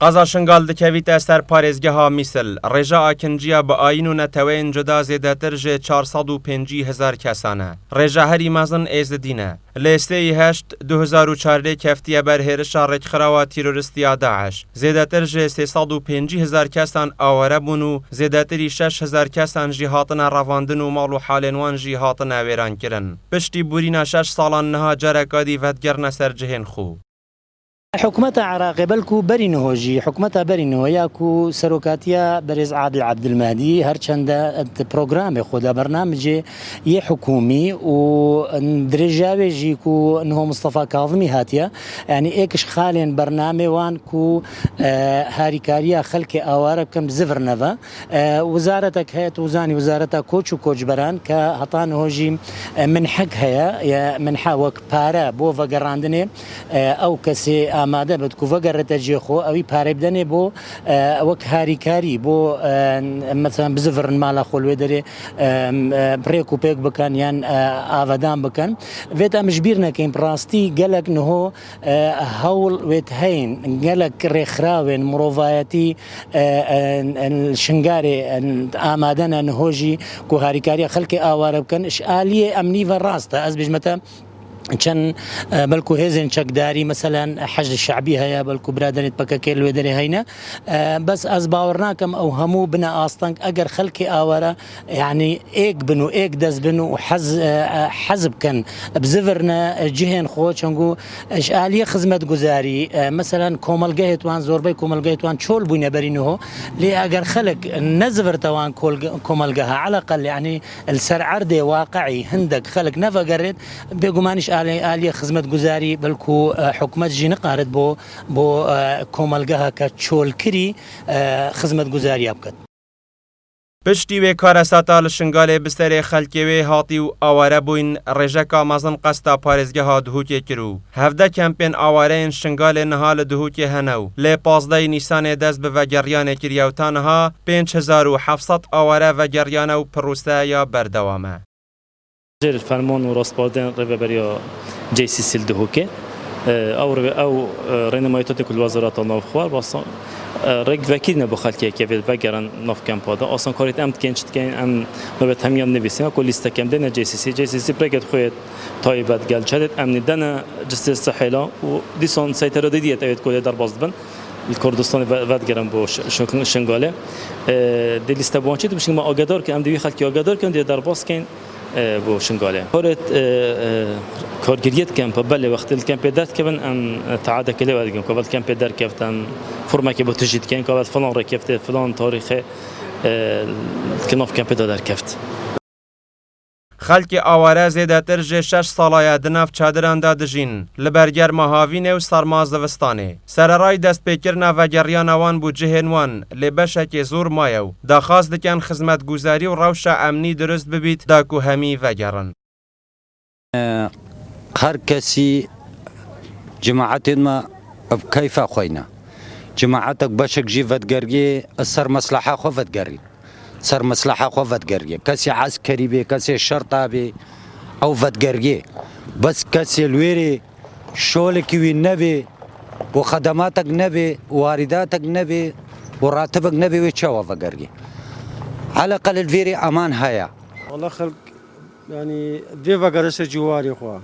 قازا شنگال دکویت استر پارێزگەها میسل ڕێژە ئاکنجیە بە ئاین و نەتەوەین جدا زێدەتر ژێ 450,000 کەسانە. ڕێژە هەری مەزن ئێزدینە. لە ئێستەی هەشت 2004 کەفتیە بەرهێرشا ڕێکخراوە تیرۆریستیا داعش. زێدەتر ژێ 350,000 کەسان ئاوەرە بوون و زێدەتری 6,000 کەسان ژی هاتنە ڕەڤاندن و ماڵ و حالێنوان ژی هاتنە وێرانکردن. پشتی بورینە 6 ساڵان نەها جارێکادی ڤەتگەرنە سەر جهێن خو. حكومة عراق بلكو برينه جي حكومة برينه ياكو سروكاتيا بريز عادل عبد المهدي هرچند بروجرام خدا برنامج يه حكومي ودرجاوي جيكو انه مصطفى كاظمي هاتيا يعني ايكش خالين برنامج وان كو هاريكاريا خلق اوارب كم زفر نفا وزارتك هيت وزاني وزارتها كوتش وكوتش بران كهطان هوجي من حق هيا يا من حاوك بارا بو فقراندني او كسي آماده بد کو وگرت جیخو اوی پاره بدنه بو وک هاریکاری بو مثلا بزفر مالا خلوه داره بریکو پیک بکن یان آودان بکن ویتا مجبیر نکیم براستی گلک نهو هول ویت هین گلک رخراون مروفایتی الشنگاری آماده نهوجی کو هاریکاری خلق آواره بکن اشعالیه امنی و راسته از بجمتا كان بلكو هيزن شكداري مثلا حج الشعبي هيا بلكو برادرت بكاكيل ودري هينا بس از باورناكم او همو بنا اصلا اگر خلقي اوره يعني ايك بنو ايك دز بنو حزب كان بزفرنا جهن خو چنگو اشاليه خدمت گزاري مثلا كوملگه توان زوربي كوملگه توان چول بو نبرينه لي اگر خلق نزفر توان كوملگه على الاقل يعني السر عرض واقعي هندك خلق نفقرت بيقومانش آلية خدمت گزاري بلكو حكومت جي نقارد بو كوملگه كتشول كري خدمت گزاري ابكت. پشتی وی کارساتا لشنگال بستر خلکوی هاتی و آواره بوین رژکا مزن قستا پارێزگە ها دهوکی کرو. هفده کمپین آواره این شنگال نهال دهوکی هنو. لی 15 نیسان دست به وگریان کریوتان ها 5700 آواره وگریان و پروسه یا بردوامه. جير الفرمان وراسبادن ريفابريا جي سي سيل دهوكي او رينمايتات كل وزارات النوفخوار بس ريك وكيلنا بخالكي كيف بقرن نوف كامبادا اصلا كاريت امت كنشت كان ام نوبت هميان نبيسنا كل ليستا كام دنا جي سي سي بريكت خويت تايبات قال شدت امن دنا جستي الصحيله وديسون سيطره ديت ايت كل درباز بن الكردستان وادگرم با شنگاله دل استبانچیت بشیم ما آگادار که ام دوی خلکی آگادار کن دی درباز کن با شنگاله کارت کارگریت کم بله وقت الکمپ درد کردن ام تعاده کلی وادگم که بعد کمپ درد کردن فرما که با تجدید کن که بعد فلان رکفت فلان تاریخ کناف کمپ دادر کفت خلکی آواره زیدتر جه 6 سالای دنف چادران دادجین لبرگر مهاوینه و سرماز دوستانه. سررای دست پیکرنا و گریان وان بو جهنوان لبشک زور مایو. داخواست دکن خدمت گزاری و روش امنی درست ببید داکو همی و گرن. هر کسی جماعت ما بكيف خوينا جماعتك بشك جي فتقرقي السر مصلحة خو فتقرقي سر مصلحة خو فتقرقي كسي عسكري بي كسي شرطة بي أو فتقرقي بس كسي الويري شغلك نبي وخدماتك نبي وارداتك نبي وراتبك نبي ويتشوى فتقرقي على الأقل الفيري أمان هيا والله خلق يعني دي فتقرس جواري خوا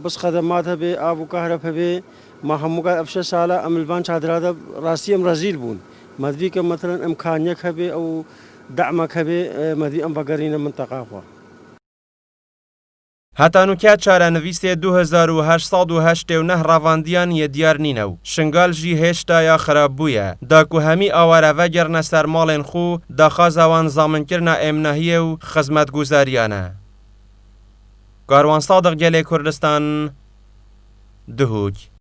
بس خدماتها بي آب وكهرباء بي ما هم قاعد أفشل سالا أم البان شادر راسي أم رزيل بون مدري كم مثلا إمكانية خبي أو دعم خبي مدري أم بقرين منطقة خوا هەتانوکە چارەنویسێ 2889 ڕەڤاندیان یە دیار نینەو. شنگال ژی هێشتا یا خراپ بوویە. داکو هەمی ئاوارەڤە گەرنە سەر ماڵێن خو داخوازاوان زامنکردنە ئێمنەهیە و خزمەتگوزاریانە. کاروان سادق گەلێ کوردستان دهوک.